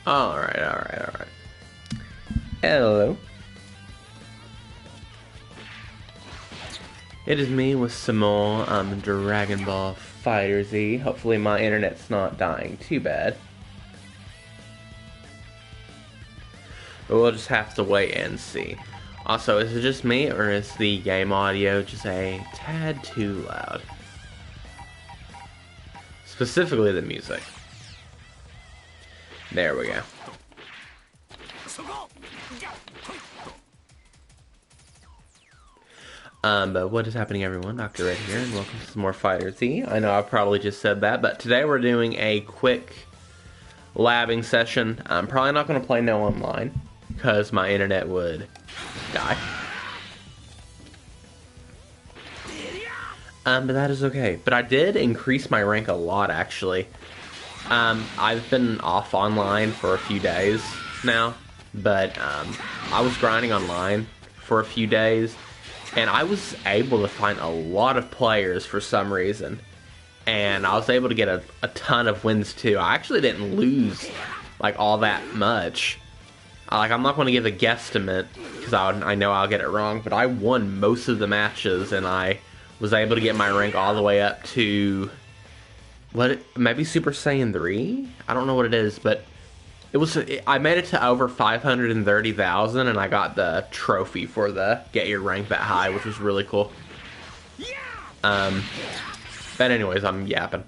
Alright. Hello. It is me with some more Dragon Ball FighterZ. Hopefully my internet's not dying too bad. But we'll just have to wait and see. Also, is it just me, or is the game audio just a tad too loud? Specifically the music. There we go. But what is happening, everyone? Dr. Red here, and welcome to some more FighterZ. I know I probably just said that, but today we're doing a quick labbing session. I'm probably not going to play no online, because my internet would die. But that is okay. But I did increase my rank a lot, actually. I've been off online for a few days now, but I was grinding online for a few days, and I was able to find a lot of players for some reason, and I was able to get a ton of wins too. I actually didn't lose like all that much. I'm not going to give a guesstimate because I know I'll get it wrong, but I won most of the matches, and I was able to get my rank all the way up to maybe Super Saiyan 3? I don't know what it is, but I made it to over 530,000, and I got the trophy for the get your rank that high, which was really cool. But anyways, I'm yapping.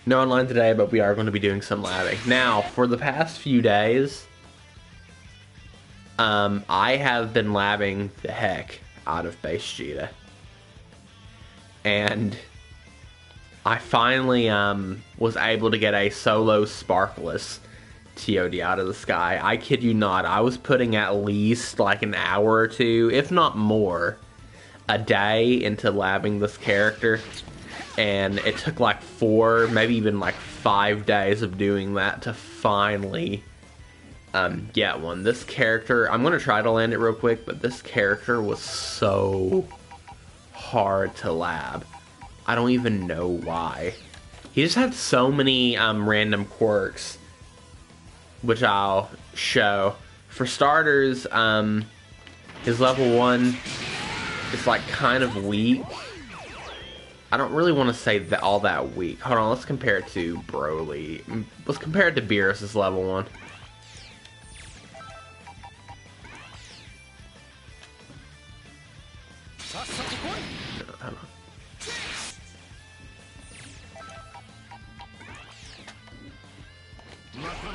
No online today, but we are going to be doing some labbing. Now, for the past few days, I have been labbing the heck out of Base Vegeta. And I finally was able to get a solo Sparkless TOD out of the sky. I kid you not, I was putting at least like an hour or two, if not more, a day into labbing this character. And it took like 4, maybe even like 5 days of doing that to finally get one. This character, I'm going to try to land it real quick, but this character was so hard to lab. I don't even know why. He just had so many random quirks, which I'll show. For starters, his level 1 is like kind of weak. I don't really want to say that all that weak. Hold on, let's compare it to Broly. Let's compare it to Beerus' level 1.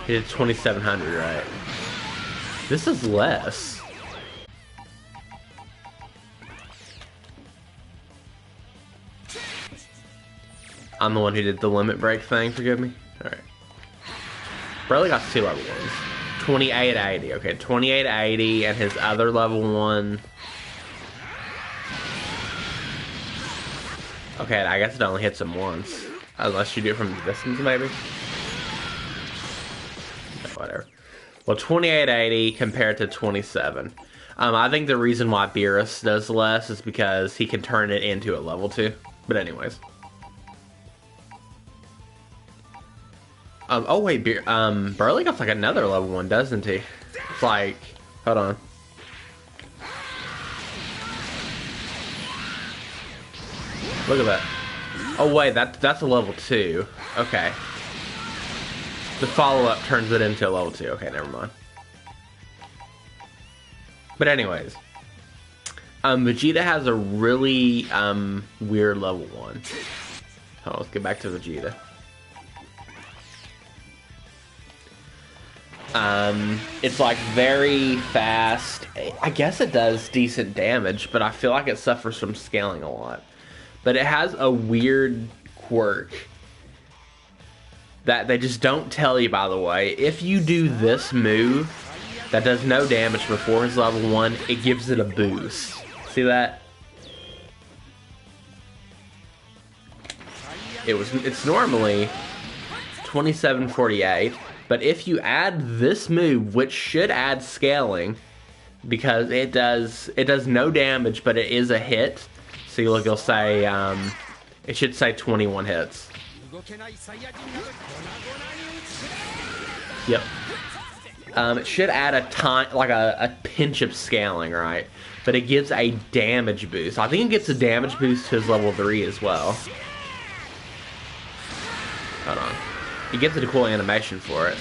He did 2,700, right? This is less. I'm the one who did the limit break thing, forgive me? Alright. Broly got 2 level 1s. 2880, okay, 2880, and his other level 1... Okay, I guess it only hits him once. Unless you do it from the distance, maybe? Whatever. Well, 2880 compared to 27. I think the reason why Beerus does less is because he can turn it into a level 2. But anyways. Oh wait, Broly got like another level 1, doesn't he? It's like, hold on. Look at that. Oh wait, that's a level 2. Okay. The follow-up turns it into a level 2. Okay, never mind. But anyways. Vegeta has a really weird level 1. Oh, let's get back to Vegeta. It's like very fast. I guess it does decent damage, but I feel like it suffers from scaling a lot. But it has a weird quirk that they just don't tell you, by the way. If you do this move that does no damage before his level 1, it gives it a boost. See that? It's normally 2748, but if you add this move, which should add scaling, because it does no damage, but it is a hit. See, look, it'll say it should say 21 hits. Yep. It should add a pinch of scaling, right? But it gives a damage boost. I think it gets a damage boost to his level 3 as well. Hold on. He gets a cool animation for it.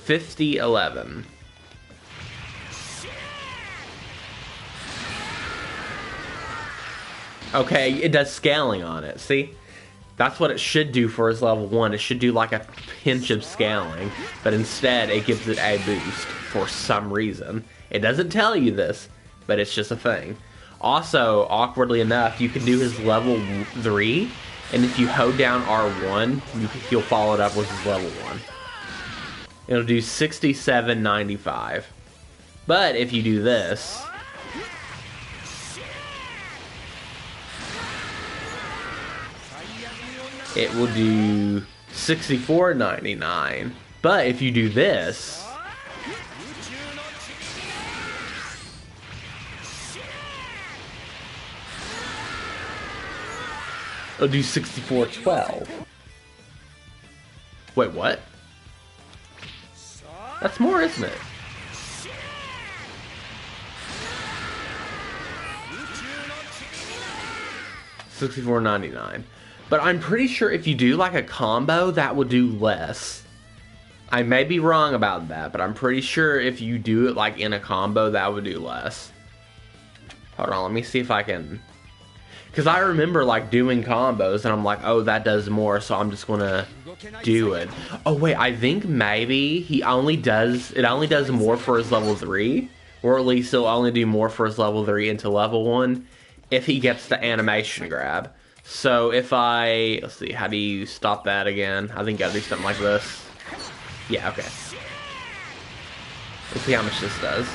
50-11. Okay, it does scaling on it. See? That's what it should do for his level 1. It should do like a pinch of scaling. But instead, it gives it a boost for some reason. It doesn't tell you this, but it's just a thing. Also, awkwardly enough, you can do his level 3. And if you hold down R1, he'll follow it up with his level 1. It'll do 67.95. But if you do this... it will do 64.99. But if you do this... it'll do 64.12. Wait, what? That's more, isn't it? $64.99. But I'm pretty sure if you do like a combo, that will do less. I may be wrong about that, but I'm pretty sure if you do it like in a combo, that would do less. Hold on, let me see if I can... because I remember like doing combos and I'm like, oh, that does more, so I'm just gonna do it. Oh wait, I think maybe it only does more for his level 3, or at least he'll only do more for his level 3 into level 1 if he gets the animation grab. So if let's see, how do you stop that again? I think I gotta do something like this. Yeah, okay. Let's see how much this does.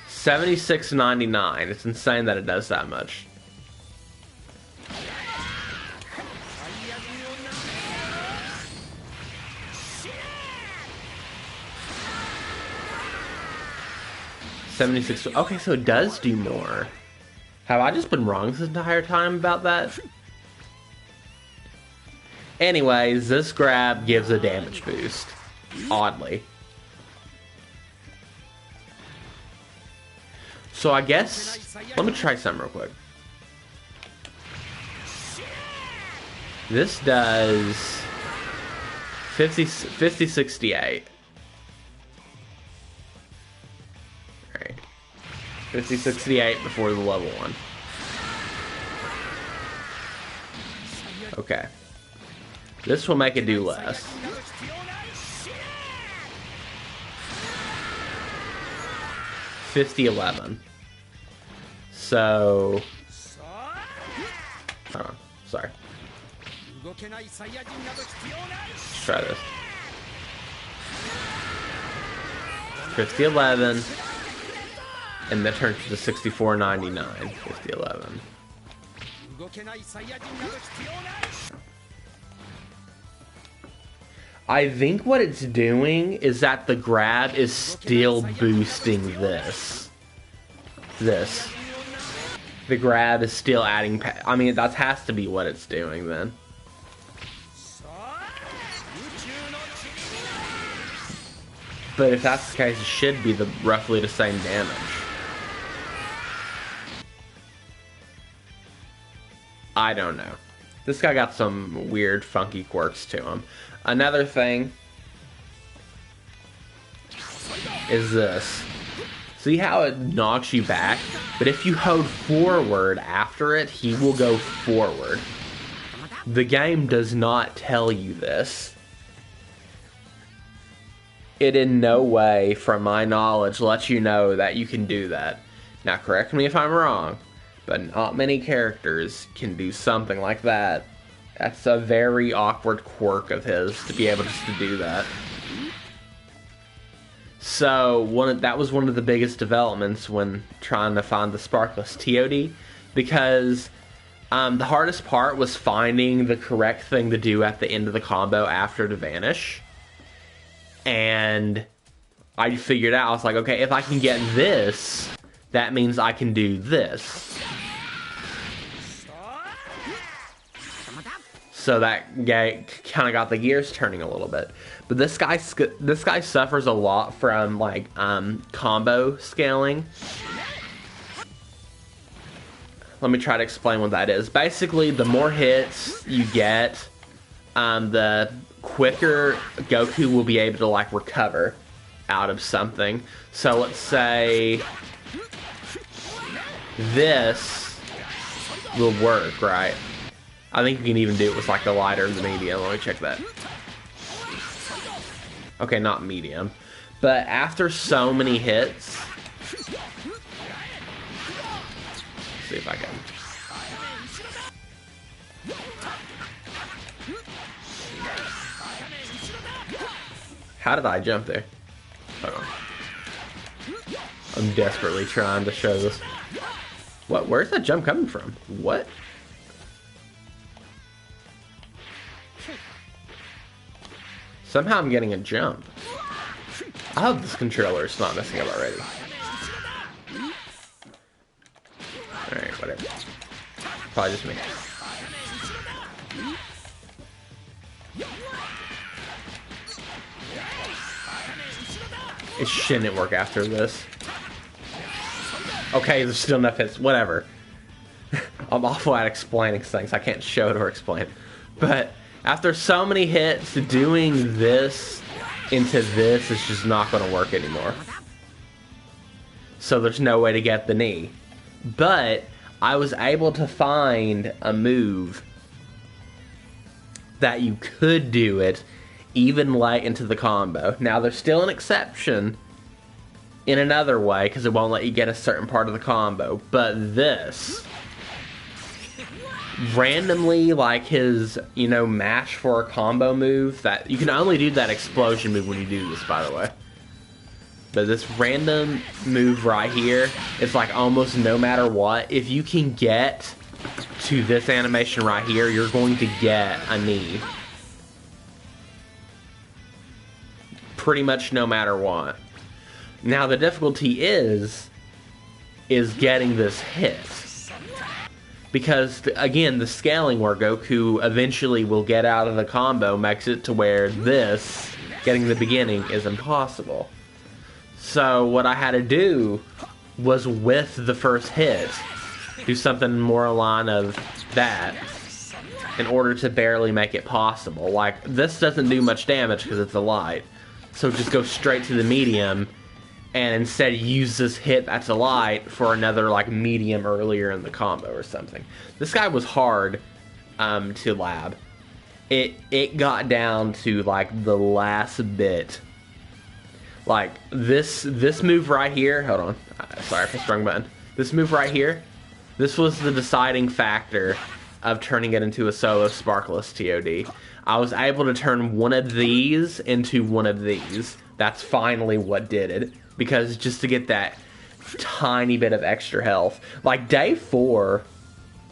$76.99. It's insane that it does that much. $76. Okay, so it does do more. Have I just been wrong this entire time about that? Anyways, this grab gives a damage boost. Oddly. So I guess... let me try something real quick. This does... 50-68. Alright. 50-68 before the level 1. Okay. This will make it do less. $50-11. So... hold on. Sorry. Let's try this. 50-11. And that turns to 64.99. 50-11. I think what it's doing is that the grab is still boosting this. The grab is still adding... I mean, that has to be what it's doing then. But if that's the case, it should be roughly the same damage. I don't know. This guy got some weird, funky quirks to him. Another thing is this. See how it knocks you back? But if you hold forward after it, he will go forward. The game does not tell you this. It in no way, from my knowledge, lets you know that you can do that. Now, correct me if I'm wrong, but not many characters can do something like that. That's a very awkward quirk of his, to be able just to do that. So, that was one of the biggest developments when trying to find the Sparkless TOD, because the hardest part was finding the correct thing to do at the end of the combo after to vanish. And I figured out, I was like, okay, if I can get this, that means I can do this. So that guy kind of got the gears turning a little bit. But this guy suffers a lot from like combo scaling. Let me try to explain what that is. Basically, the more hits you get, the quicker Goku will be able to like recover out of something. So let's say this will work, right? I think you can even do it with like the lighter and the medium. Let me check that. Okay, not medium. But after so many hits, see if I can. How did I jump there? Hold on. I'm desperately trying to show this. What? Where's that jump coming from? What? Somehow I'm getting a jump. I hope this controller is not messing up already. Alright, whatever. Probably just me. It shouldn't work after this. Okay, there's still enough hits. Whatever. I'm awful at explaining things. I can't show it or explain. But after so many hits, doing this into this is just not going to work anymore. So there's no way to get the knee. But I was able to find a move that you could do it even late into the combo. Now there's still an exception in another way because it won't let you get a certain part of the combo. But this, randomly, like his, you know, mash for a combo move, that you can only do that explosion move when you do this, by the way. But this random move right here, it's like almost no matter what, if you can get to this animation right here, you're going to get a knee. Pretty much no matter what. Now the difficulty is getting this hit. Because, again, the scaling where Goku eventually will get out of the combo makes it to where this, getting the beginning, is impossible. So what I had to do was, with the first hit, do something more along of that in order to barely make it possible. Like, this doesn't do much damage because it's a light. So just go straight to the medium and instead use this hit that's a light for another like medium earlier in the combo or something. This guy was hard to lab. It got down to like the last bit. Like this move right here, hold on. Sorry, I pressed the wrong button. This move right here, this was the deciding factor of turning it into a solo sparkless TOD. I was able to turn one of these into one of these. That's finally what did it. Because just to get that tiny bit of extra health. Like day 4,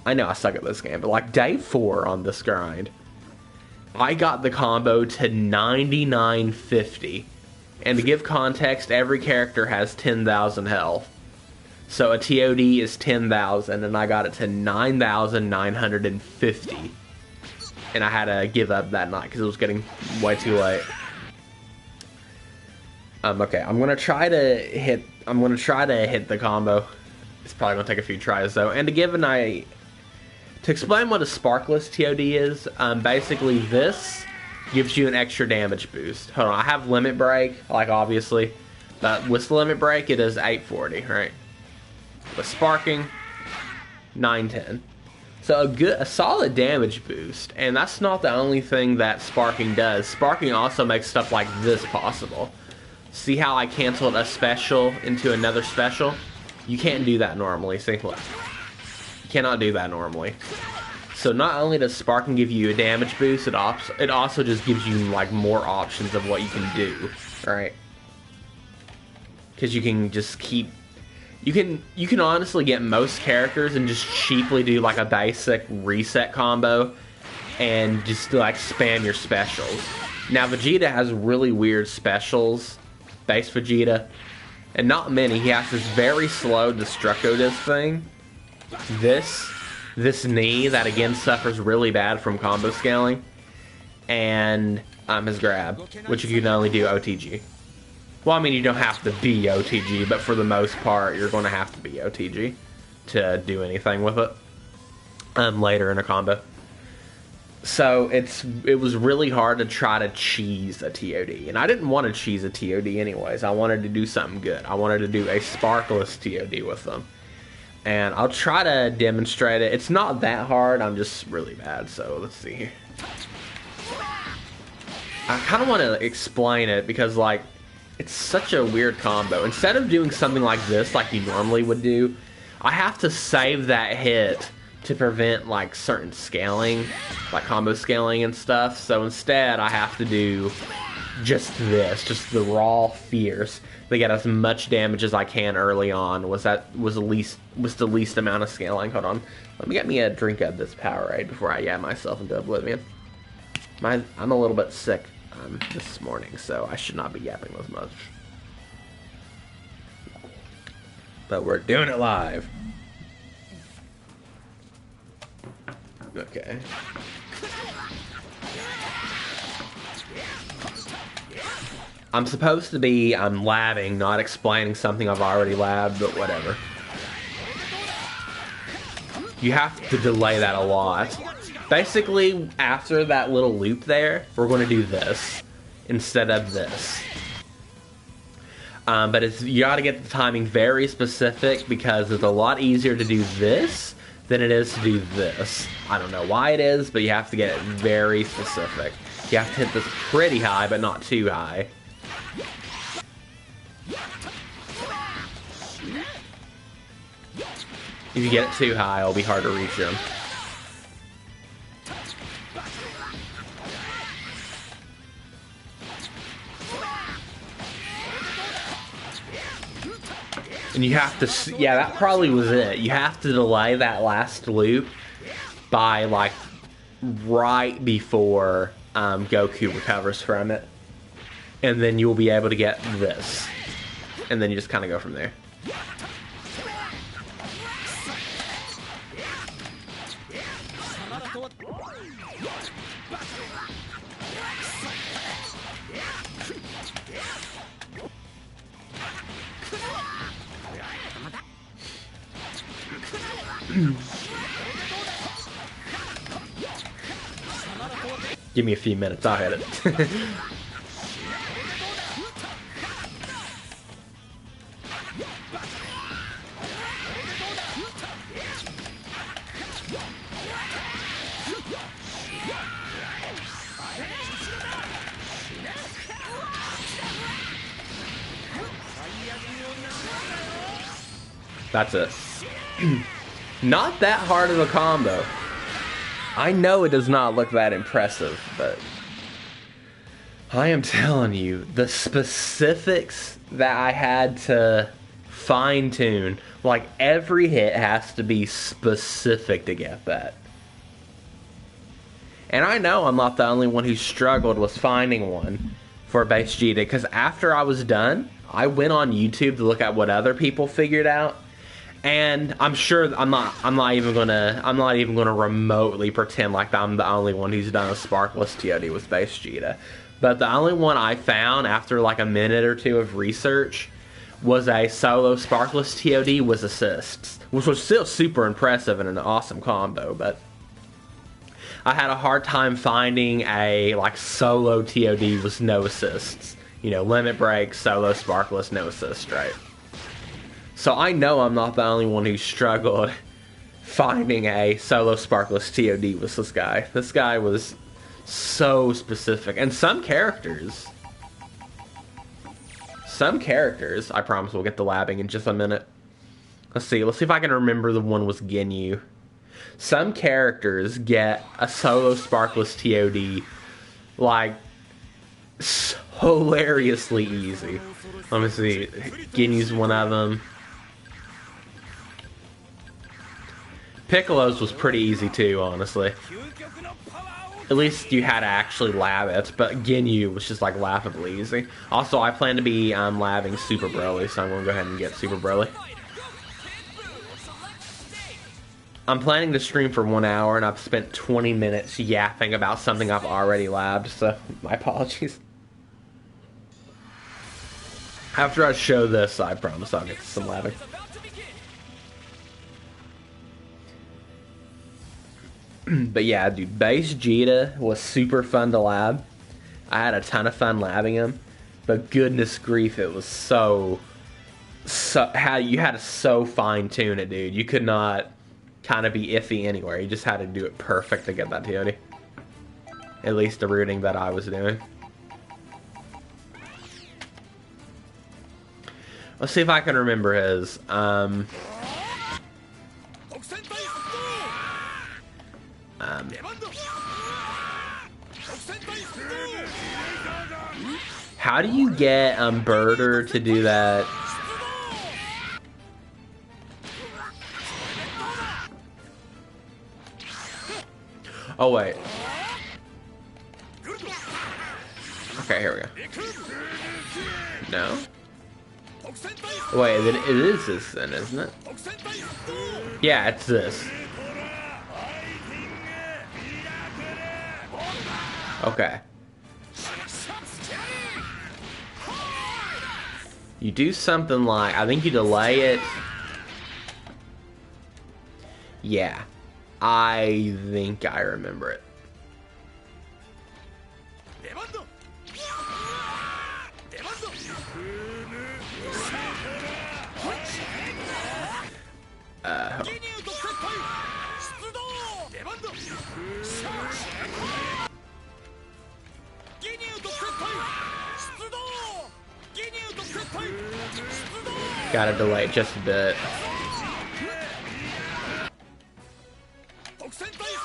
I know I suck at this game, but like day 4 on this grind, I got the combo to 9950. And to give context, every character has 10,000 health. So a TOD is 10,000, and I got it to 9,950. And I had to give up that night because it was getting way too late. Okay, I'm gonna try to hit the combo. It's probably gonna take a few tries though. And to explain what a sparkless TOD is, basically this gives you an extra damage boost. Hold on, I have limit break, like obviously, but with the limit break it is 840, right? With sparking, 910. So a solid damage boost, and that's not the only thing that sparking does. Sparking also makes stuff like this possible. See how I canceled a special into another special? You can't do that normally. See, look. You cannot do that normally. So not only does sparking give you a damage boost, it also just gives you like more options of what you can do, right? Because you can just keep... You can honestly get most characters and just cheaply do like a basic reset combo and just like spam your specials. Now Vegeta has really weird specials. Base Vegeta, and not many. He has this very slow Destructo Disc thing. This this knee that again suffers really bad from combo scaling, and his grab, which you can only do OTG. Well, I mean, you don't have to be OTG, but for the most part, you're going to have to be OTG to do anything with it later in a combo. So it was really hard to try to cheese a TOD, and I didn't want to cheese a TOD anyways. I wanted to do something good. I wanted to do a sparkless TOD with them, and I'll try to demonstrate it. It's not that hard. I'm just really bad. So let's see here. I kind of want to explain it because like it's such a weird combo. Instead of doing something like this, like you normally would do, I have to save that hit to prevent like certain scaling, like combo scaling and stuff. So instead I have to do just this, just the raw fierce to get as much damage as I can early on. Was the least amount of scaling. Hold on, let me get me a drink of this Powerade before I yab myself into oblivion. I'm a little bit sick this morning, so I should not be yapping as much. But we're doing it live. Okay. I'm supposed to be, labbing, not explaining something I've already labbed, but whatever. You have to delay that a lot. Basically, after that little loop there, we're going to do this instead of this. But you got to get the timing very specific because it's a lot easier to do this than it is to do this. I don't know why it is, but you have to get it very specific. You have to hit this pretty high, but not too high. If you get it too high, it'll be hard to reach him. And you have to, yeah, that probably was it. You have to delay that last loop by, like, right before Goku recovers from it. And then you'll be able to get this. And then you just kind of go from there. Give me a few minutes, I'll hit it. That's it. Not that hard of a combo. I know it does not look that impressive, but I am telling you, the specifics that I had to fine-tune, like every hit has to be specific to get that. And I know I'm not the only one who struggled with finding one for base Gita, because after I was done, I went on YouTube to look at what other people figured out. And I'm sure I'm not even gonna remotely pretend like I'm the only one who's done a sparkless TOD with base Gita. But the only one I found after like a minute or two of research was a solo sparkless TOD with assists, which was still super impressive and an awesome combo. But I had a hard time finding a like solo TOD with no assists. You know, limit break, solo sparkless, no assist, right? So I know I'm not the only one who struggled finding a solo sparkless TOD with this guy. This guy was so specific. And some characters, I promise we'll get the labbing in just a minute. Let's see if I can remember the one with Ginyu. Some characters get a solo sparkless TOD like hilariously easy. Let me see. Ginyu's one of them. Piccolo's was pretty easy too, honestly. At least you had to actually lab it, but Ginyu was just like laughably easy. Also, I plan to be labbing Super Broly, so I'm going to go ahead and get Super Broly. I'm planning to stream for 1 hour, and I've spent 20 minutes yapping about something I've already labbed, so my apologies. After I show this, I promise I'll get to some labbing. But yeah, dude, Base Jita was super fun to lab. I had a ton of fun labbing him, but goodness grief, it was so how you had to so fine tune it, dude. You could not kind of be iffy anywhere. You just had to do it perfect to get that TOD. At least the routing that I was doing. Let's see if I can remember his. How do you get Birder to do that? Oh wait. Okay, here we go. No? Wait, it is this then, isn't it? Yeah, it's this. Okay. You do something like, I think you delay it. Yeah. I think I remember it. Gotta delay it just a bit.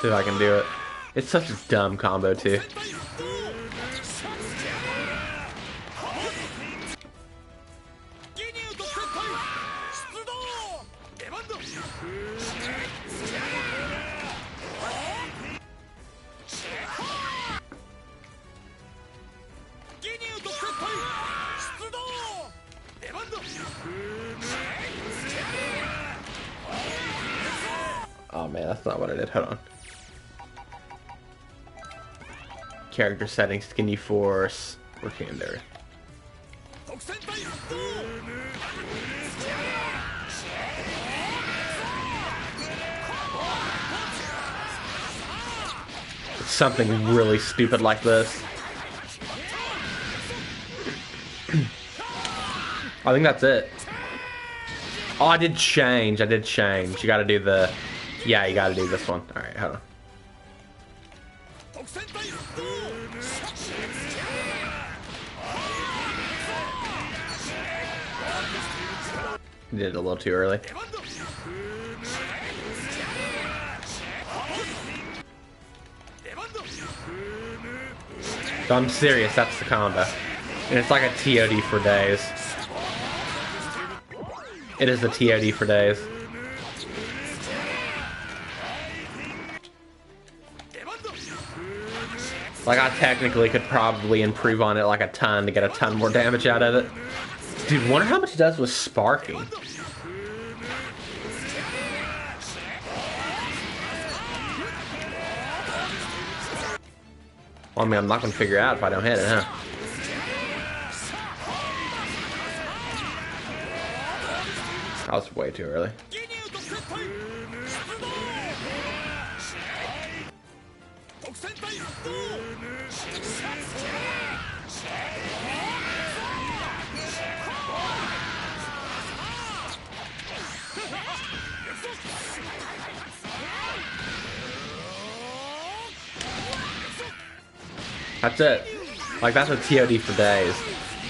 See if I can do it. It's such a dumb combo too. Oh man, that's not what I did. Hold on. Character settings, skinny force, or candor. Something really stupid like this. I think that's it. Oh, I did change. You gotta do the... Yeah, you gotta do this one. Alright, hold on. Did it a little too early. So I'm serious, that's the combo. And it's like a TOD for days. It is a TOD for days. Like, I technically could probably improve on it like a ton to get a ton more damage out of it. Dude, wonder how much it does with sparking. Well, I mean, I'm not gonna figure it out if I don't hit it, huh? That was way too early. That's it. Like, that's a TOD for days.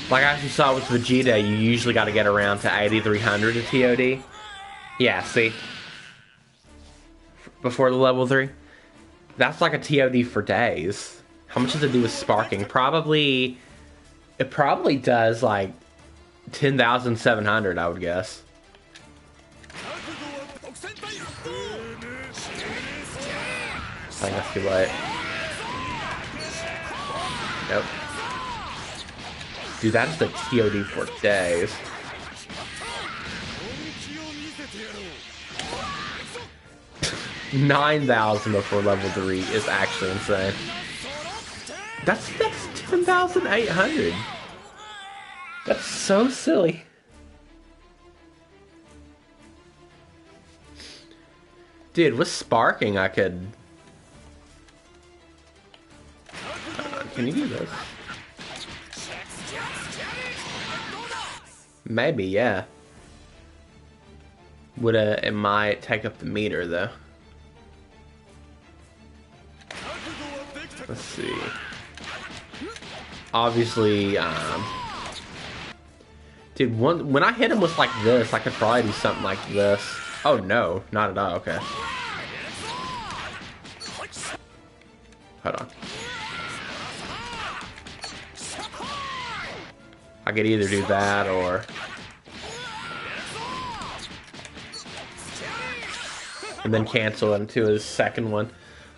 Like, as you saw with Vegeta, you usually got to get around to 8,300 to TOD. Yeah, see? Before the level 3. That's like a TOD for days. How much does it do with sparking? Probably... It probably does, like, 10,700, I would guess. I think that's too late. Nope. Dude, that's the TOD for days. 9,000 before level 3 is actually insane. That's 10,800. That's so silly. Dude, with sparking I could... Can you do this? Maybe, yeah. It might take up the meter though. Let's see. Obviously, dude, when I hit him with like this, I could probably do something like this. Oh no, not at all. Okay. Hold on. I could either do that or... and then cancel into his second one.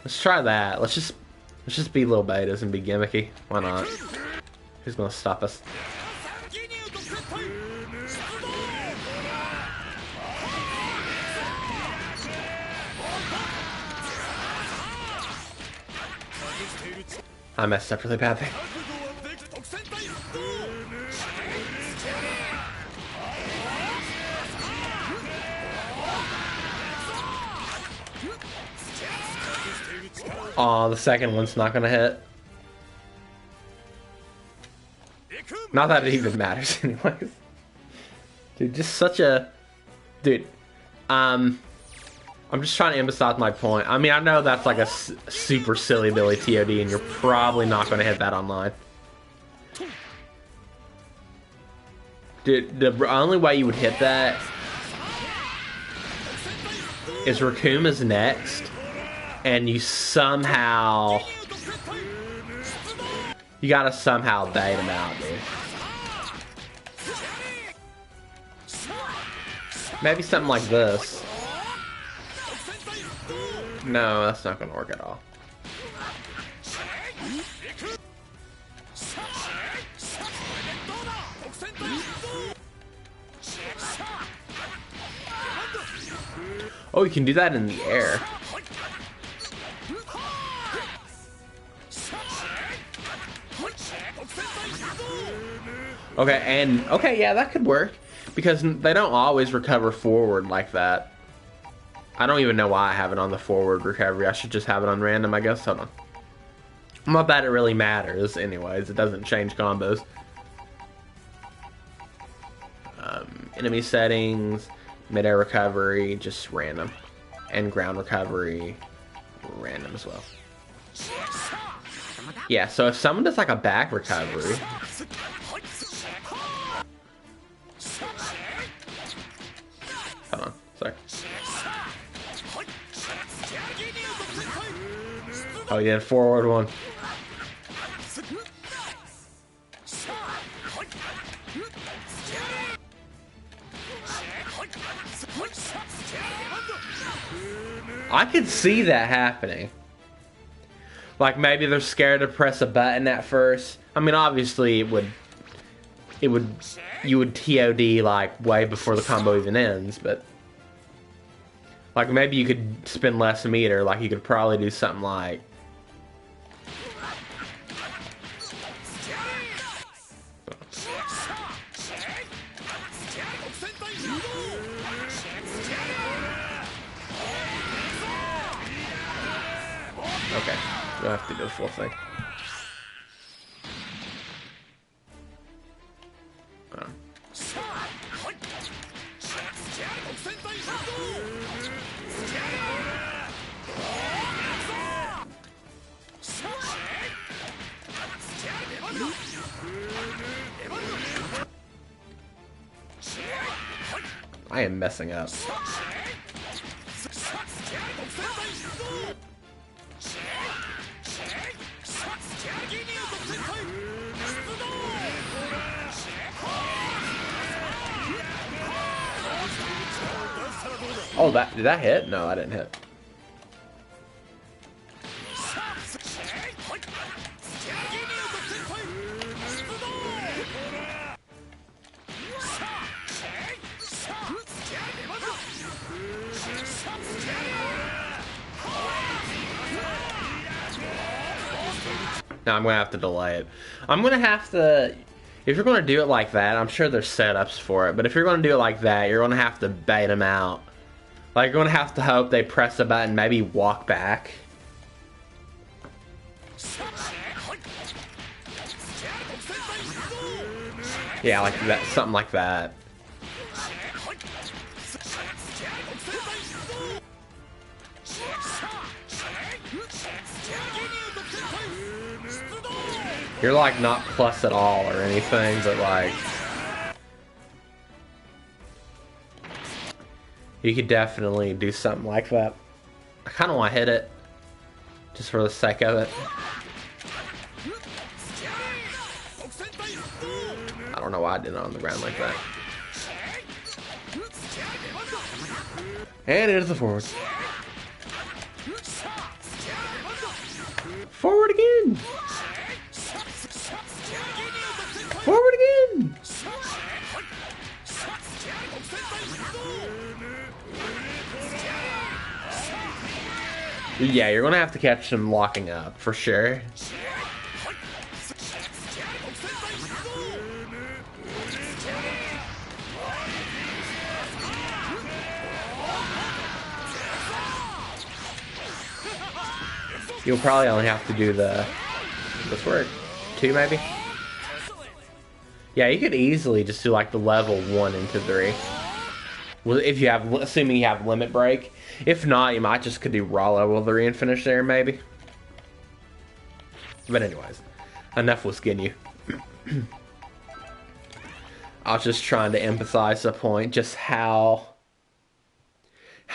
Let's try that. Let's just be little betas and be gimmicky. Why not? Who's gonna stop us? I messed up really bad there. Aw, the second one's not gonna hit. Not that it even matters anyways. Dude, just such a... Dude, I'm just trying to emphasize my point. I mean, I know that's like a super silly Billy TOD and you're probably not gonna hit that online. Dude, the only way you would hit that is Rakuma's next, and you somehow... You gotta somehow bait him out, dude. Maybe something like this. No, that's not gonna work at all. Oh, you can do that in the air. Okay, and okay, yeah, that could work because they don't always recover forward like that. I don't even know why I have it on the forward recovery. I should just have it on random, I guess. Hold on. Not that it really matters, anyways. It doesn't change combos. Enemy settings, mid-air recovery, just random, and ground recovery, random as well. Yeah, so if someone does like a back recovery. Hold on, sorry. Oh, yeah, forward one. I could see that happening. Like maybe they're scared to press a button at first. I mean, obviously you would TOD like way before the combo even ends, but like maybe you could spend less meter. Like you could probably do something like. Okay, we'll have to do the full thing. I am messing up. Oh, did that hit? No, I didn't hit. Now I'm gonna have to delay it. I'm gonna have to. If you're gonna do it like that, I'm sure there's setups for it. But if you're gonna do it like that, you're gonna have to bait them out. Like, you're gonna have to hope they press a button, maybe walk back. Yeah, like that, something like that. You're like not plus at all or anything, but like you could definitely do something like that. I kind of want to hit it just for the sake of it. I don't know why I did it on the ground like that. And it is the forward. Forward again! Forward again! Yeah, you're gonna have to catch them locking up, for sure. You'll probably only have to do this work. 2 maybe? Yeah, you could easily just do like the level 1 into 3. Well, if you have, assuming you have limit break. If not, you might just could do raw level 3 and finish there, maybe. But anyways, enough with Ginyu. I was just trying to emphasize the point, just how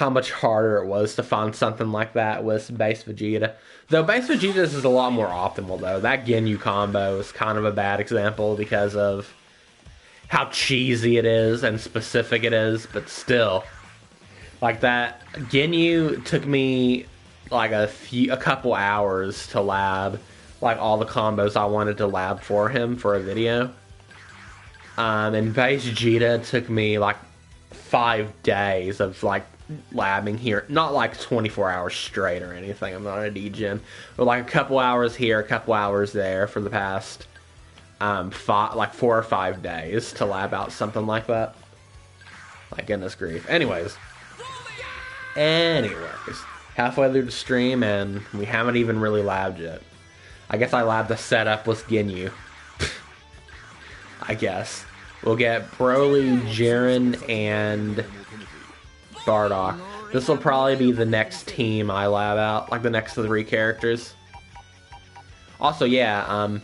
much harder it was to find something like that with base Vegeta. Though base Vegeta's is a lot more optimal, though. That Ginyu combo is kind of a bad example because of how cheesy it is and specific it is, but still. Like that, Ginyu took me like a couple hours to lab, like all the combos I wanted to lab for him for a video. And base Vegeta took me like 5 days of like labbing here, not like 24 hours straight or anything. I'm not a degen, but like a couple hours here, a couple hours there for the past 4 or 5 days to lab out something like that. My goodness grief. Anyways, halfway through the stream and we haven't even really labbed yet. I guess I labbed the setup with Ginyu. I guess we'll get Broly, Jiren, and Bardock. This will probably be the next team I lab out, like the next 3 characters. Also, yeah,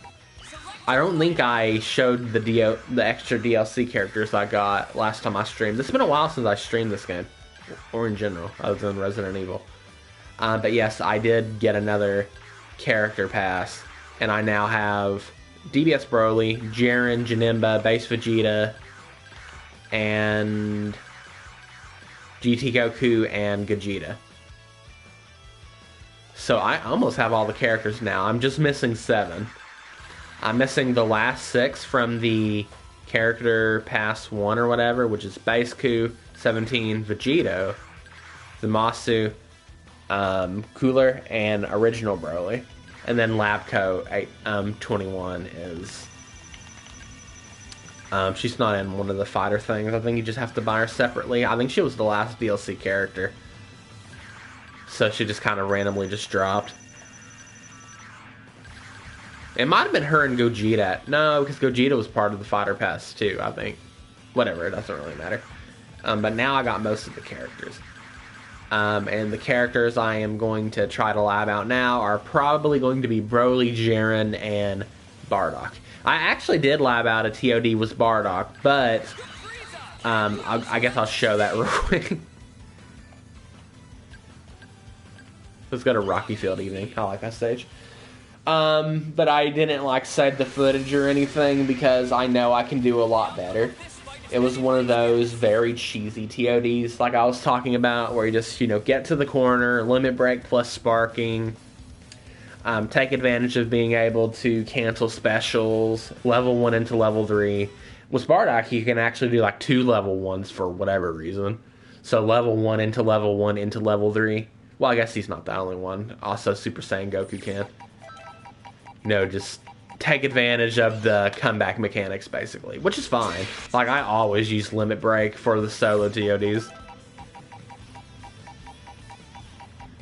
I don't think I showed the extra DLC characters I got last time I streamed. It's been a while since I streamed this game, or in general, other than Resident Evil. But yes, I did get another character pass, and I now have DBS Broly, Jiren, Janemba, Base Vegeta, and GT Goku and Gogeta. So I almost have all the characters now. I'm just missing 7. I'm missing the last 6 from the character pass 1 or whatever, which is Base Ku, 17, Vegito, Zamasu, Cooler, and Original Broly. And then Labco 21 is... she's not in one of the fighter things. I think you just have to buy her separately. I think she was the last DLC character. So she just kind of randomly just dropped. It might have been her and Gogeta. No, because Gogeta was part of the fighter pass too, I think. Whatever, it doesn't really matter. But now I got most of the characters. And the characters I am going to try to lab out now are probably going to be Broly, Jiren, and Bardock. I actually did lab out a TOD with Bardock, but I guess I'll show that real quick. Let's go to Rocky Field Evening. I like that stage. But I didn't like save the footage or anything because I know I can do a lot better. It was one of those very cheesy TODs like I was talking about, where you just, get to the corner, limit break plus sparking, take advantage of being able to cancel specials, level 1 into level 3. With Bardock, you can actually do like 2 level 1s for whatever reason. So level 1 into level 1 into level 3. Well, I guess he's not the only one. Also, Super Saiyan Goku can. just take advantage of the comeback mechanics, basically, which is fine. Like, I always use limit break for the solo TODs.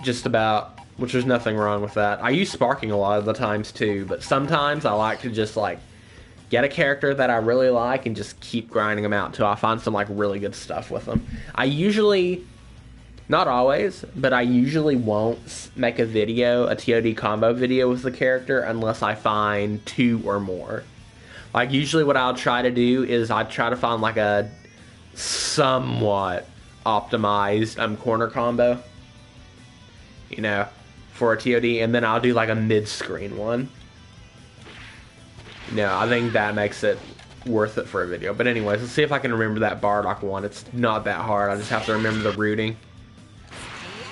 Just about, which there's nothing wrong with that. I use sparking a lot of the times too, but sometimes I like to just like get a character that I really like and just keep grinding them out until I find some like really good stuff with them. I usually, not always, but I usually won't make a video, a TOD combo video with the character unless I find 2 or more. Like, usually what I'll try to do is I try to find like a somewhat optimized corner combo, you know, for a TOD, and then I'll do like a mid-screen one. You know, I think that makes it worth it for a video. But anyways, let's see if I can remember that Bardock one. It's not that hard. I just have to remember the routing.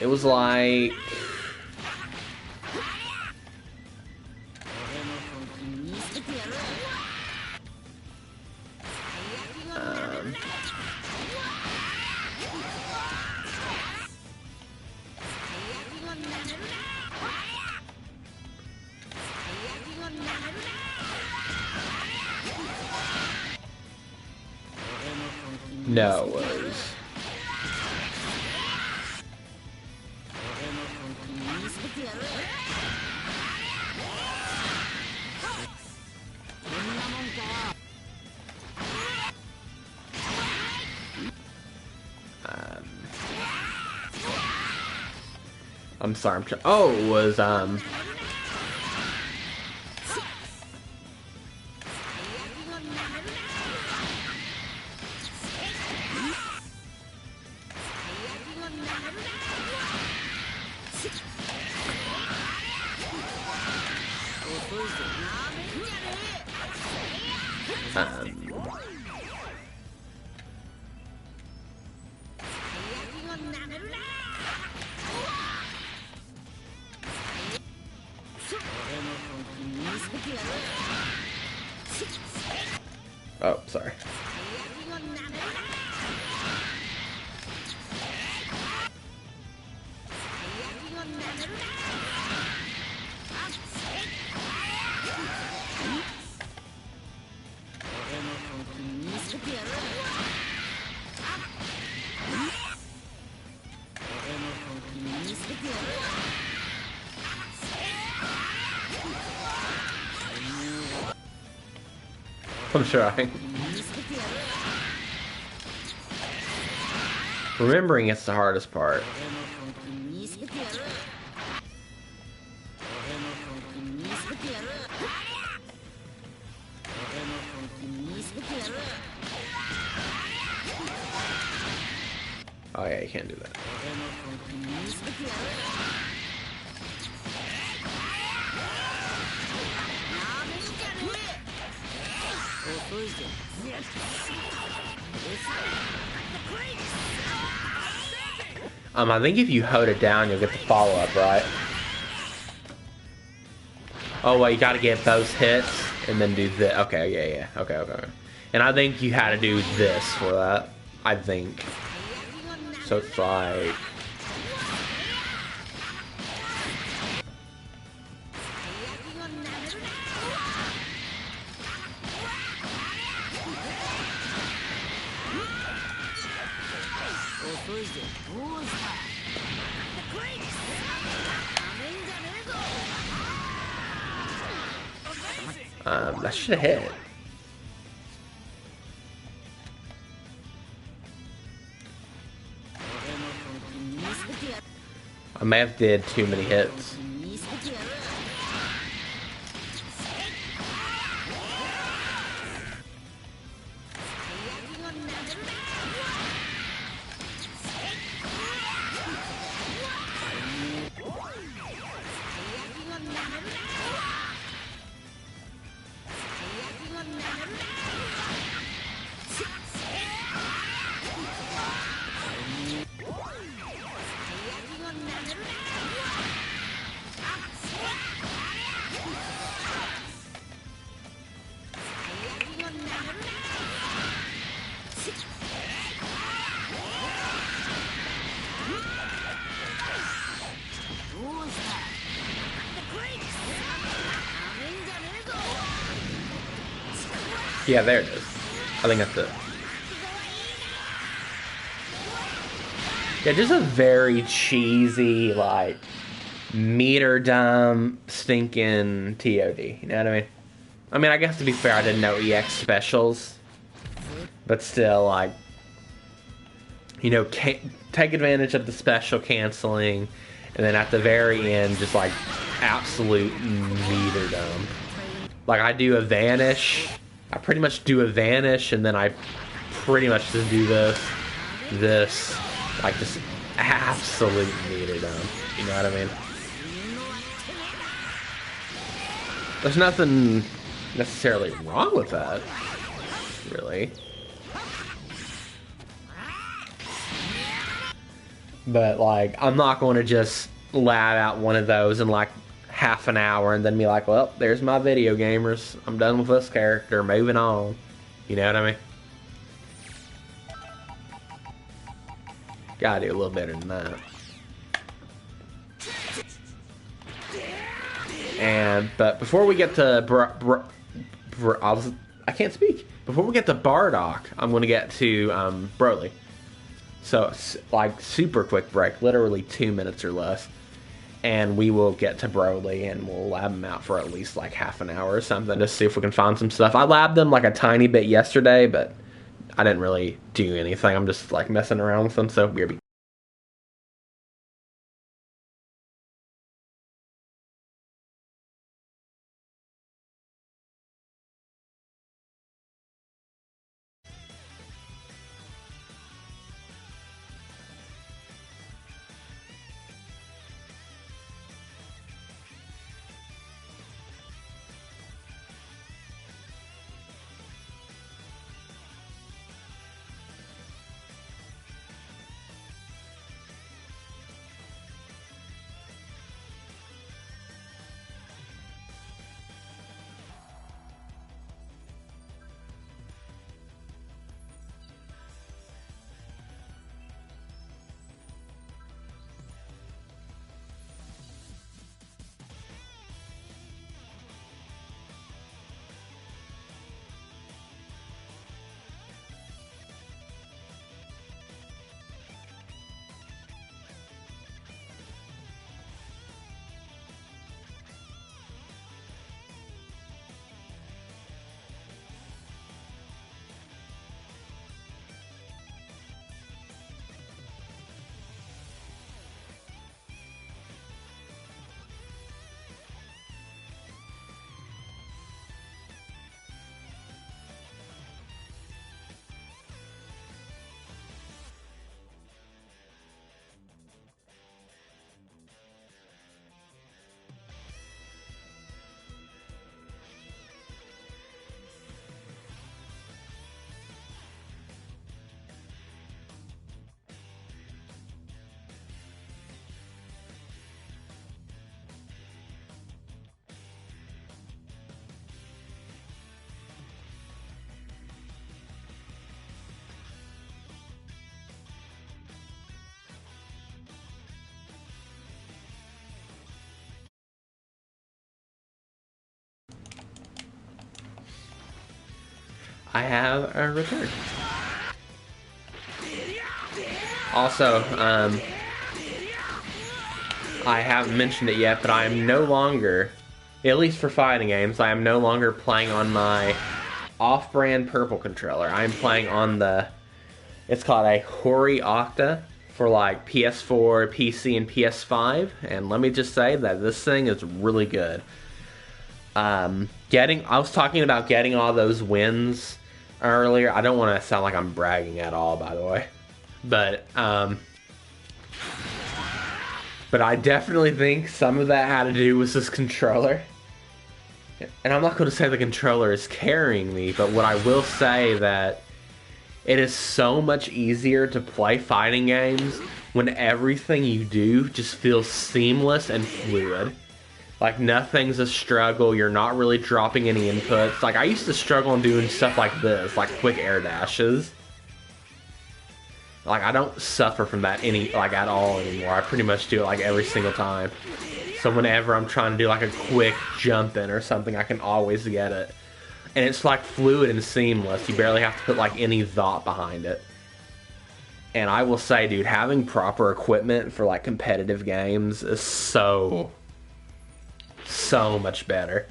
It was like... no, it was... I'm sorry, oh, it was, oh, sorry. I'm trying. Remembering it's the hardest part. Oh yeah, you can't do that. I think if you hold it down, you'll get the follow-up, right? Oh, well, you gotta get those hits, and then do this. Okay, yeah. Okay. And I think you had to do this for that. I think. So it's like... that should have hit. I may have did too many hits. Yeah, there it is. I think that's it. Yeah, just a very cheesy, like, meter dumb, stinking TOD. You know what I mean? I mean, I guess to be fair, I didn't know EX specials. But still, like, you know, take advantage of the special canceling. And then at the very end, just, like, absolute meter dumb. Like, I do a vanish. I pretty much do a vanish, and then I pretty much just do this. Like, just absolute meter dumb. You know what I mean? There's nothing necessarily wrong with that, really. But, like, I'm not going to just lab out one of those in, like, half an hour and then be like, well, there's my video gamers. I'm done with this character. Moving on. You know what I mean? Gotta do a little better than that. But before we get to I can't speak. Before we get to Bardock, I'm going to get to Broly. So, like, super quick break, literally 2 minutes or less. And we will get to Broly, and we'll lab them out for at least, like, half an hour or something to see if we can find some stuff. I labbed them, like, a tiny bit yesterday, but I didn't really do anything. I'm just, like, messing around with them, so we'll be... I have a return. Also, I haven't mentioned it yet, but I am no longer, at least for fighting games, I am no longer playing on my off-brand purple controller. I am playing on the, it's called a Hori Octa for like PS4, PC, and PS5. And let me just say that this thing is really good. I was talking about getting all those wins earlier. I don't want to sound like I'm bragging at all, by the way. But I definitely think some of that had to do with this controller. And I'm not going to say the controller is carrying me, but what I will say that it is so much easier to play fighting games when everything you do just feels seamless and fluid. Like, nothing's a struggle, you're not really dropping any inputs. Like, I used to struggle on doing stuff like this, like quick air dashes. Like, I don't suffer from that at all anymore. I pretty much do it, like, every single time. So whenever I'm trying to do, like, a quick jump in or something, I can always get it. And it's like fluid and seamless. You barely have to put like any thought behind it. And I will say, dude, having proper equipment for like competitive games is so much better.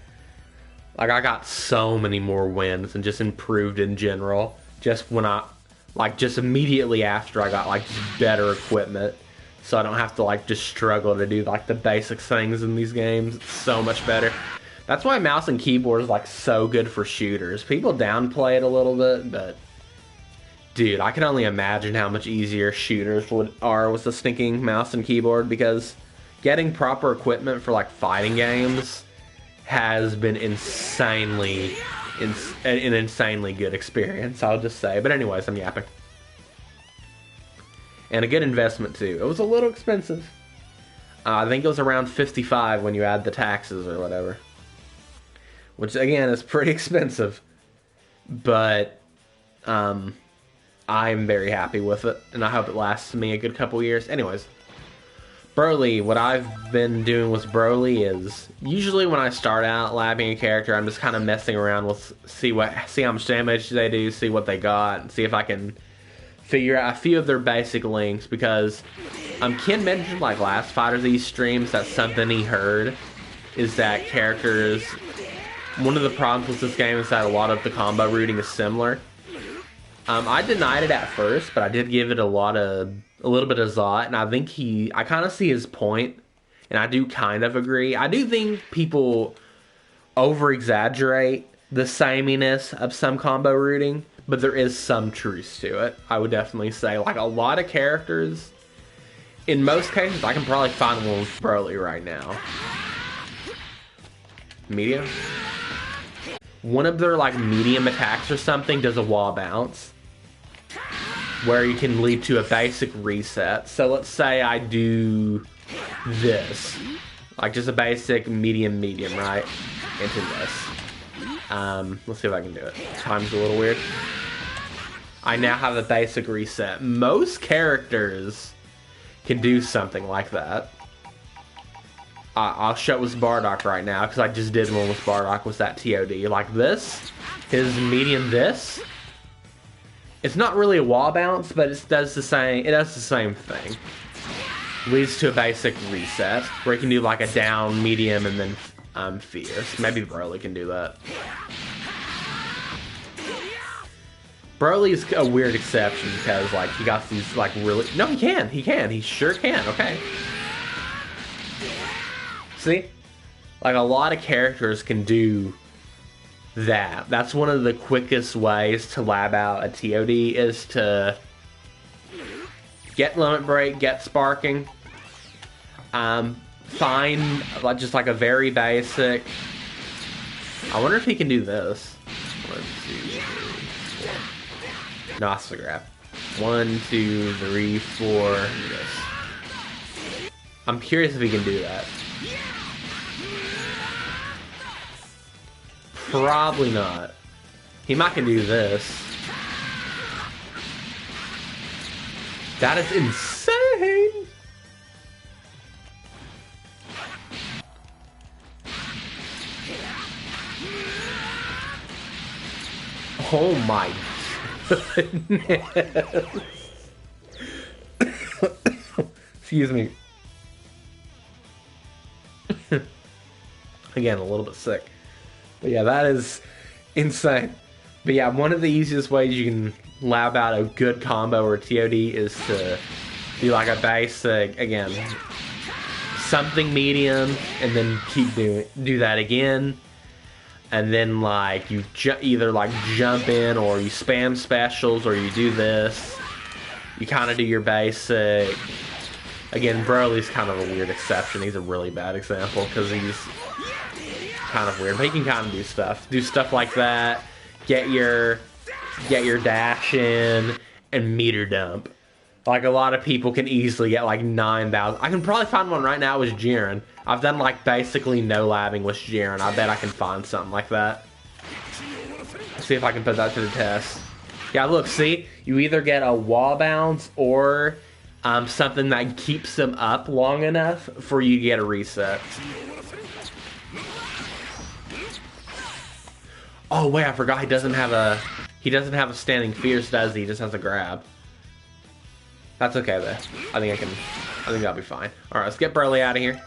Like, I got so many more wins and just improved in general. Just when just immediately after I got like just better equipment. So I don't have to like just struggle to do like the basic things in these games. It's so much better. That's why mouse and keyboard is like so good for shooters. People downplay it a little bit, but dude, I can only imagine how much easier shooters are with the stinking mouse and keyboard, because getting proper equipment for like fighting games has been an insanely good experience, I'll just say. But anyways, I'm yapping. And a good investment too. It was a little expensive. I think it was around $55 when you add the taxes or whatever. Which again is pretty expensive. But I'm very happy with it, and I hope it lasts me a good couple years. Anyways, Broly, what I've been doing with Broly is, usually when I start out labbing a character, I'm just kind of messing around with, see how much damage they do, see what they got, and see if I can figure out a few of their basic links, because Ken mentioned like last Fighter Z streams that something he heard is that characters, one of the problems with this game is that a lot of the combo routing is similar. I denied it at first, but I did give it a little bit of thought, and I think I kind of see his point, and I do kind of agree. I do think people over-exaggerate the sameness of some combo routing, but there is some truth to it. I would definitely say, like, a lot of characters, in most cases, I can probably find one with Broly right now. Medium? One of their, like, medium attacks or something does a wall bounce, where you can lead to a basic reset. So let's say I do this, like just a basic medium, right, into this. Let's see if I can do it. Time's a little weird. I now have a basic reset. Most characters can do something like that. I'll show it with Bardock right now, because I just did one with Bardock with that TOD. Like this, his medium this. It's not really a wall bounce, but it does the same thing. Leads to a basic reset, where you can do like a down, medium, and then fierce. Maybe Broly can do that. Broly's a weird exception, because like he got these like really... No, he sure can, okay. See? Like, a lot of characters can do that. That's one of the quickest ways to lab out a TOD, is to get Limit Break, get Sparking, find just like a very basic... I wonder if he can do this. 1, 2, 3, 4. Nossa grab. 1, 2, 3, 4. This. I'm curious if he can do that. Probably not. He might can do this. That is insane! Oh my goodness. Excuse me. Again, a little bit sick. But yeah, that is insane. But yeah, one of the easiest ways you can lab out a good combo or TOD is to do like a basic, again, something medium, and then do that again. And then like you either like jump in, or you spam specials, or you do this. You kind of do your basic. Again, Broly's kind of a weird exception. He's a really bad example, because he's kind of weird, but he can kind of do stuff like that. Get your dash in and meter dump. Like, a lot of people can easily get like 9,000. I can probably find one right now with Jiren. I've done like basically no labbing with Jiren. I bet I can find something like that. Let's see if I can put that to the test. Yeah, look, see, you either get a wall bounce or something that keeps them up long enough for you to get a reset. Oh wait, I forgot he doesn't have a standing fierce, does he? He just has a grab. That's okay though. I think that'll be fine. Alright, let's get Burley out of here.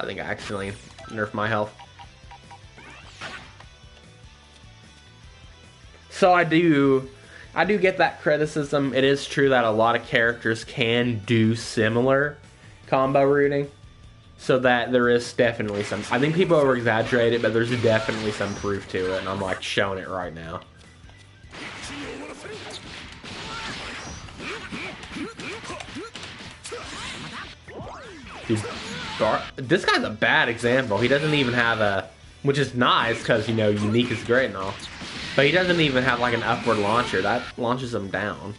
I think I accidentally nerfed my health. So I do get that criticism. It is true that a lot of characters can do similar combo routing. So that there is definitely some... I think people over-exaggerate it, but there's definitely some proof to it, and I'm like showing it right now. Dude, this guy's a bad example. He doesn't even have a... Which is nice, because, you know, unique is great and all. But he doesn't even have, like, an upward launcher. That launches him down.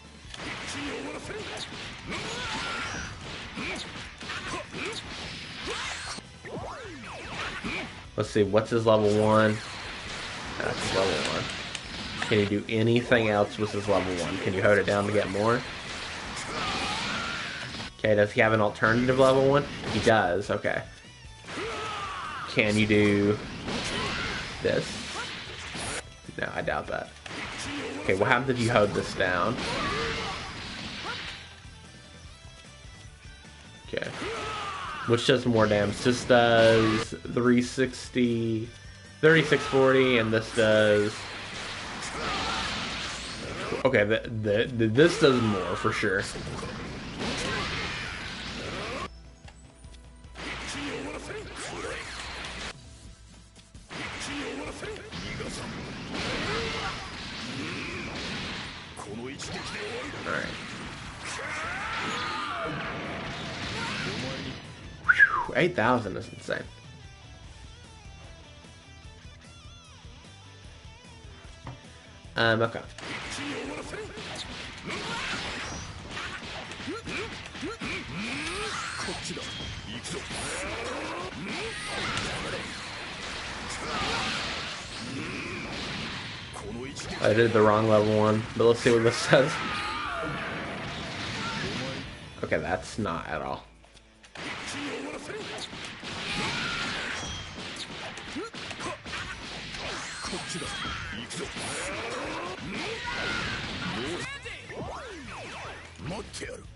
Let's see, what's his level 1? That's level 1. Can he do anything else with his level 1? Can you hold it down to get more? Okay, does he have an alternative level 1? He does, okay. Can you do this? No, I doubt that. Okay, what happens if you hold this down? Okay. Which does more damage? This does 360, 3640, and this does... Okay, this does more for sure. Alright. 8,000 is insane. Okay. I did the wrong level 1, but let's see what this says. Okay, that's not at all.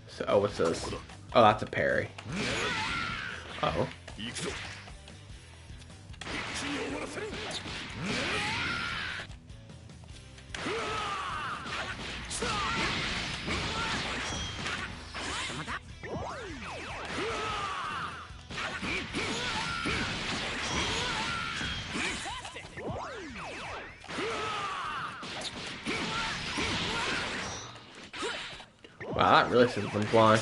So, oh, what's this? Oh, that's a parry. Uh-oh. Wow, that really sends them flying.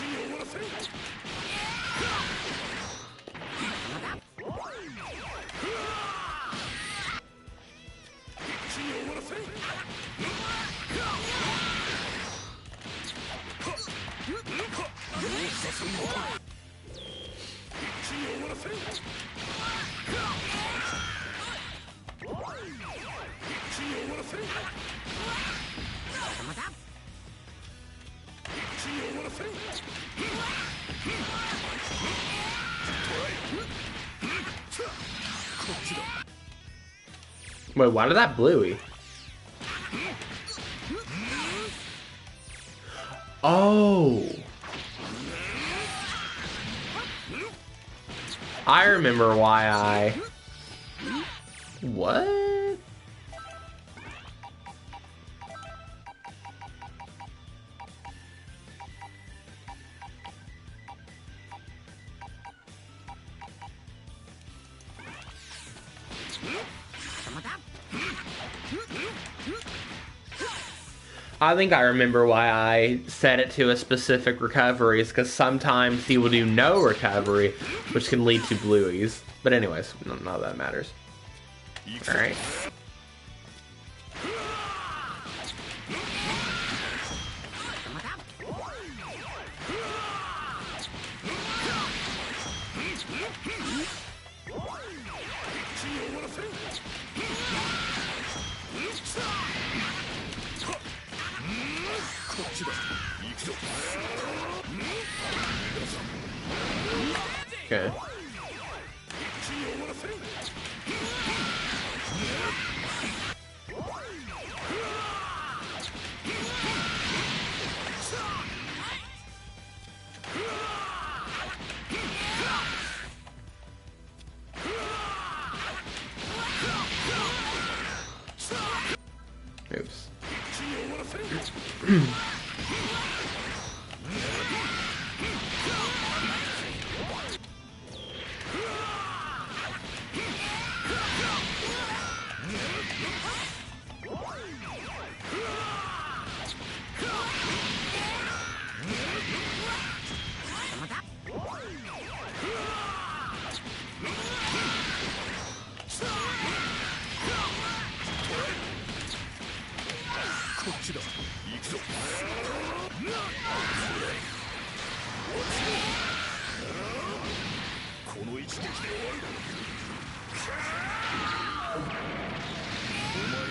Wait, why did that bluey? Oh! I remember why I... What? I think I remember why I set it to a specific recovery is because sometimes he will do no recovery, which can lead to blueies. But anyways, none of that matters. Alright. Okay. Oops.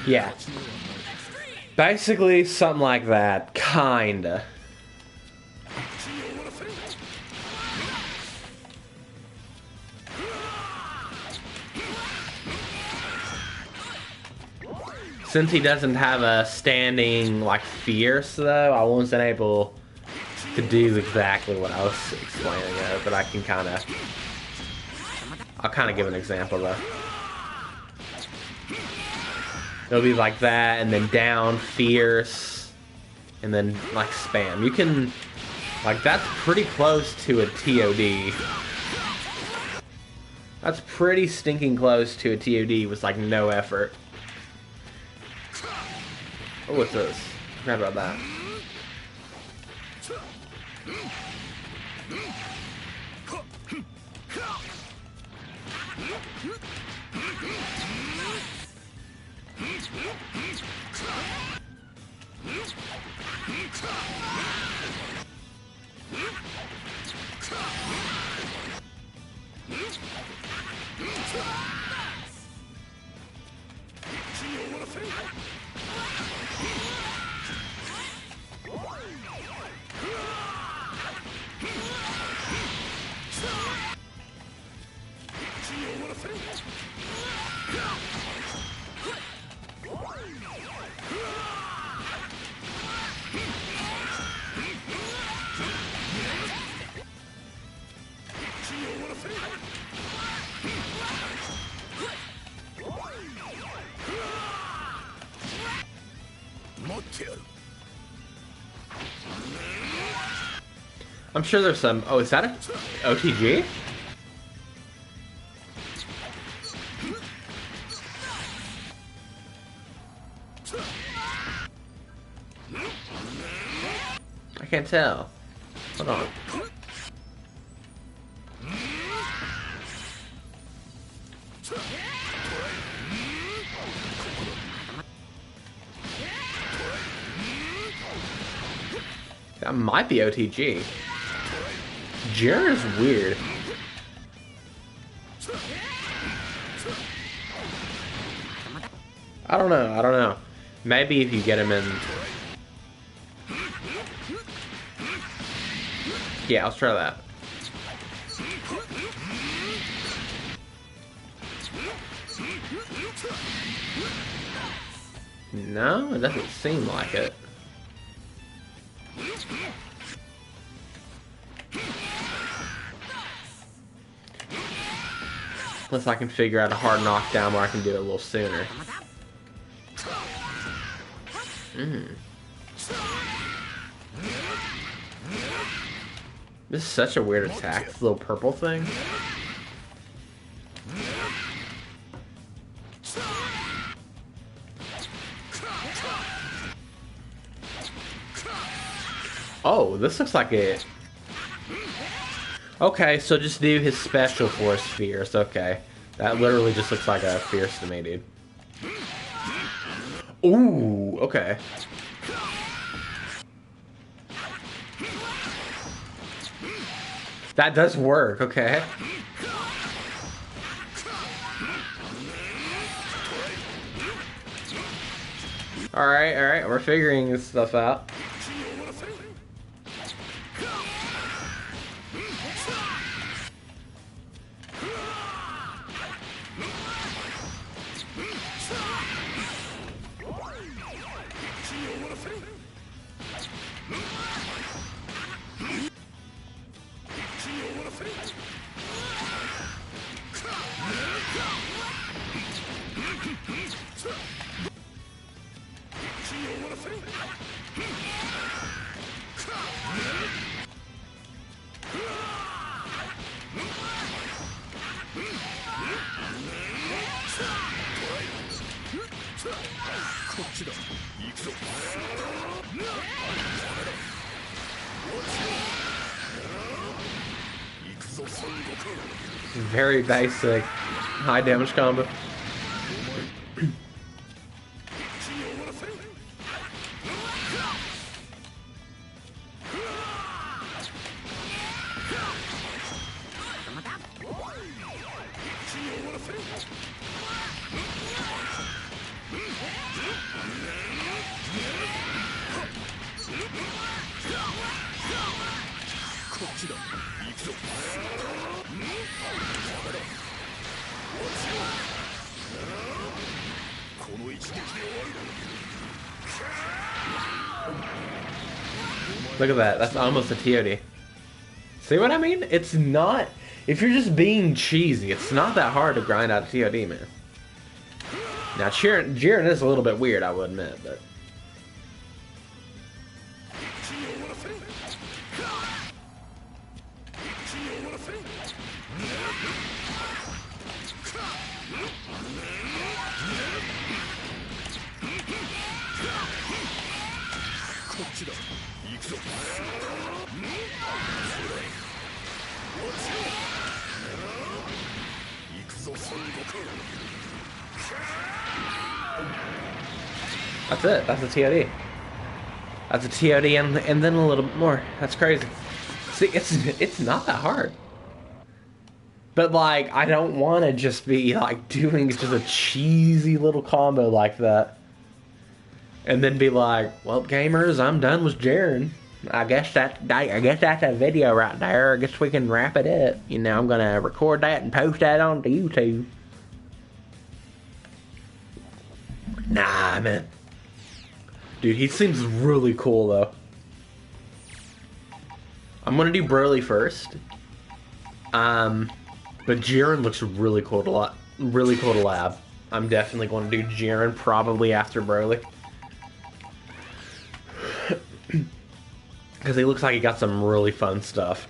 Yeah. Basically, something like that. Kinda. Since he doesn't have a standing, like, fierce, though, I wasn't able to do exactly what I was explaining there, but I can kind of... I'll kind of give an example, though. It'll be like that, and then down, fierce, and then, like, spam. You can... Like, that's pretty close to a TOD. That's pretty stinking close to a TOD with, like, no effort. Oh, what's this? Forgot about that. I'm sure there's some... Oh, is that a OTG? I can't tell. Hold on. That might be OTG. Jiren is weird. I don't know. Maybe if you get him in... Yeah, let's try that. No, it doesn't seem like it. Unless I can figure out a hard knockdown where I can do it a little sooner. This is such a weird attack, this little purple thing. Oh, this looks like it. Okay, so just do his special force fierce. Okay. That literally just looks like a fierce to me, dude. Ooh, okay. That does work, okay. Alright, we're figuring this stuff out. Very basic, high damage combo. Look at that. That's almost a TOD. See what I mean? It's not... If you're just being cheesy, it's not that hard to grind out a TOD, man. Now, Jiren is a little bit weird, I will admit, but... That's it. That's a TOD. That's a TOD and then a little bit more. That's crazy. See, it's not that hard. But, like, I don't want to just be, like, doing just a cheesy little combo like that. And then be like, well, gamers, I'm done with Jiren. I guess that's a video right there. I guess we can wrap it up. You know, I'm going to record that and post that onto YouTube. Nah, man. Dude, he seems really cool, though. I'm going to do Broly first. But Jiren looks really cool to lab. I'm definitely going to do Jiren probably after Broly. Because he looks like he got some really fun stuff.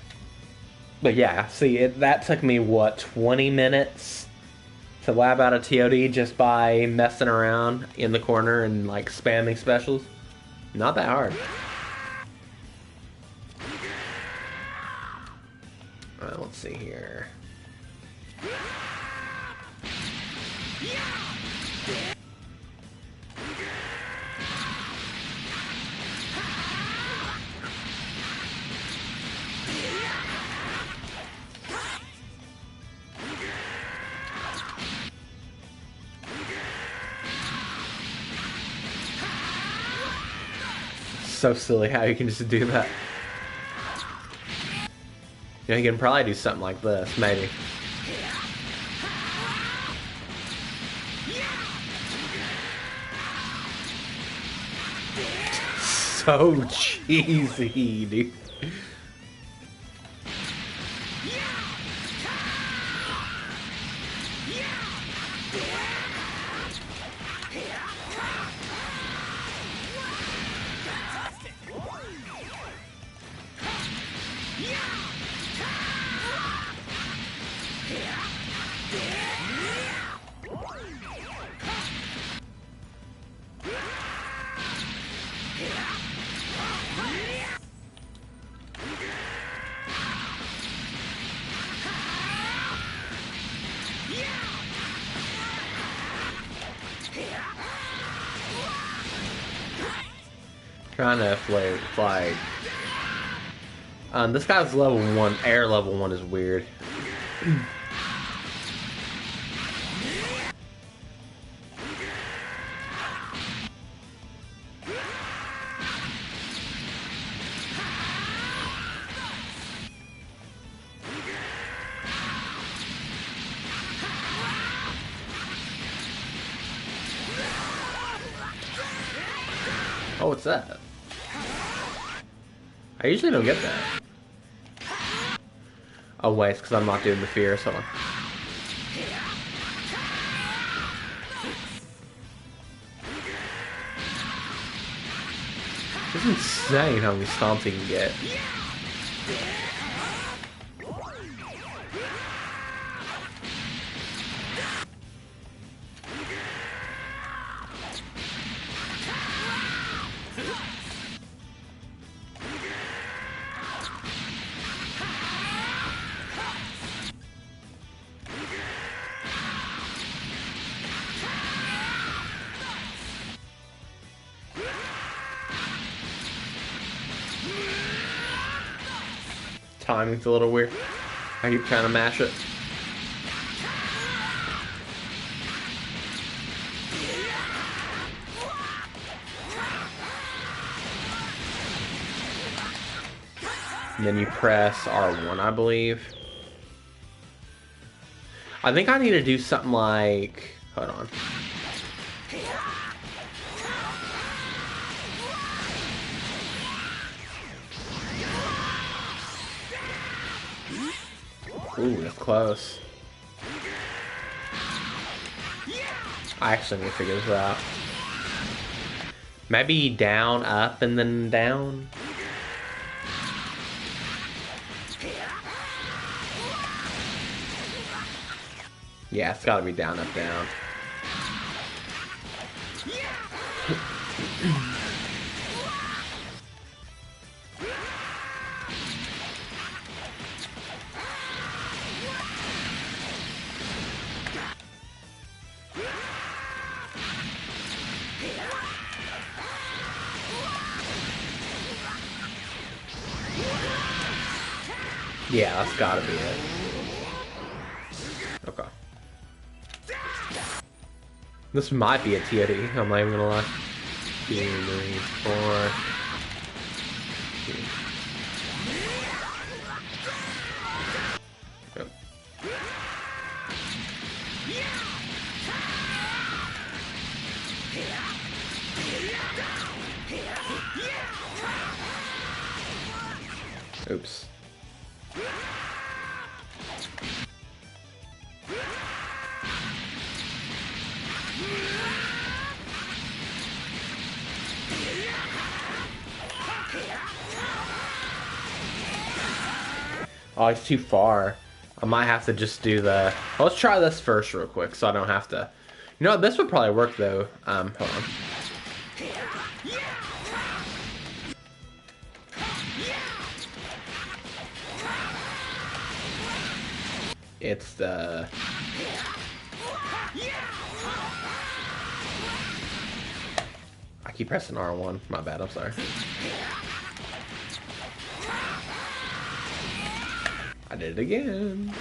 But yeah, see, that took me, what, 20 minutes to lab out a TOD just by messing around in the corner and, like, spamming specials? Not that hard. Alright, let's see here. So silly how you can just do that. You know, you can probably do something like this, maybe. So cheesy, dude. Trying to fly. This guy's level 1. Air level 1 is weird. Oh, what's that? I usually don't get that. Oh wait, it's because I'm not doing the fear, so... It's insane how many stomps he can get. Timing's a little weird. I keep trying to mash it. And then you press R1, I believe. I think I need to do something like... Hold on. Ooh, that's close. I actually need to figure this out. Maybe down, up, and then down? Yeah, it's gotta be down, up, down. Yeah, that's gotta be it. Okay. This might be a TOD, I'm not even gonna lie. 2, 3, 4. Yep. Oops. Oh, it's too far. I might have to just do the... Let's try this first real quick so I don't have to... You know what? This would probably work though. Hold on. It's the... I keep pressing R1. My bad, I'm sorry. I did it again.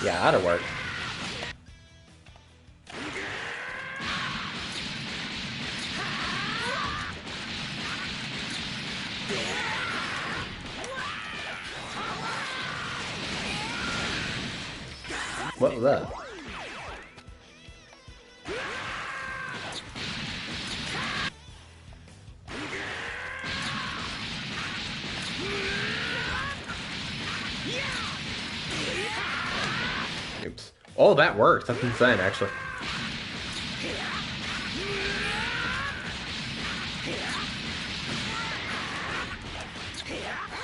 Yeah, that'll work. What was that? Oops. Oh, that works. That's insane, actually.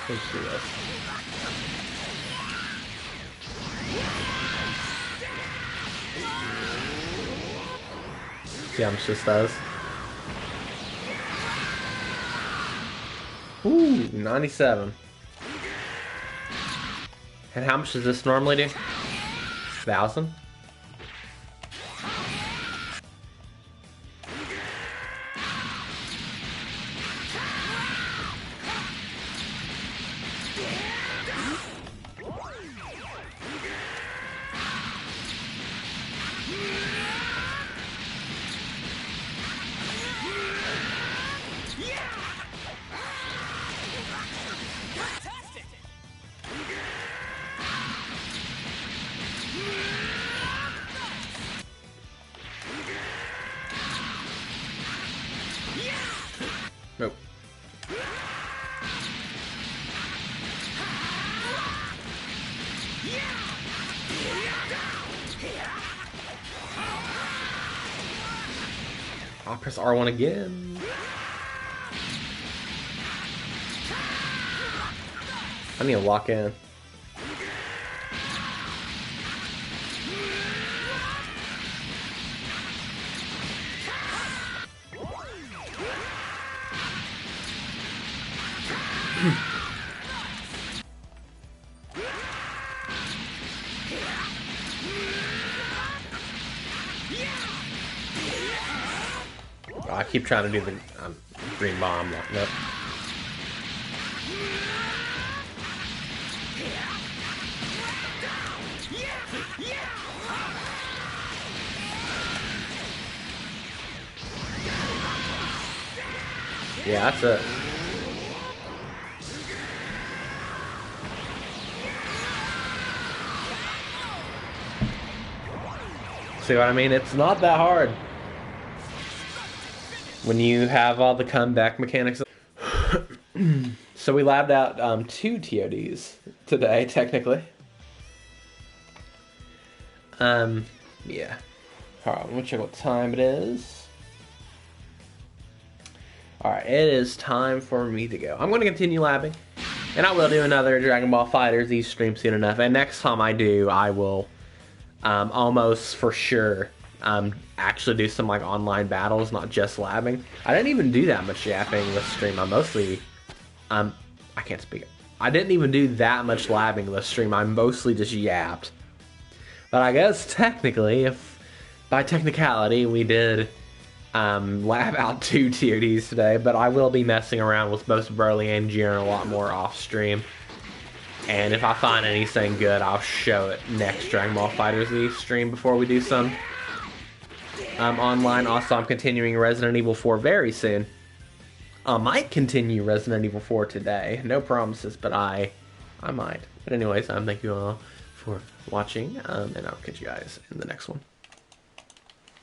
Let's do this. See how much this does. Ooh, 97. And how much does this normally do? 1,000? Nope. I'll press R1 again. I need to lock in. I keep trying to do the green bomb. Nope. Yeah, that's it. See what I mean? It's not that hard when you have all the comeback mechanics. So we labbed out 2 TODs today, technically. Yeah. Alright, let me check what time it is. Alright, it is time for me to go. I'm going to continue labbing. And I will do another Dragon Ball FighterZ stream soon enough. And next time I do, I will almost for sure actually do some like online battles, not just labbing. I didn't even do that much yapping this stream. I mostly, I can't speak. I didn't even do that much labbing this stream. I mostly just yapped. But I guess technically, if by technicality we did lab out 2 TODs today, but I will be messing around with both Broly and Jiren a lot more off stream. And if I find anything good, I'll show it next Dragon Ball FighterZ stream before we do some online. Also, I'm continuing Resident Evil 4 very soon. I might continue Resident Evil 4 today. No promises, but I might. But anyways, thank you all for watching, and I'll catch you guys in the next one.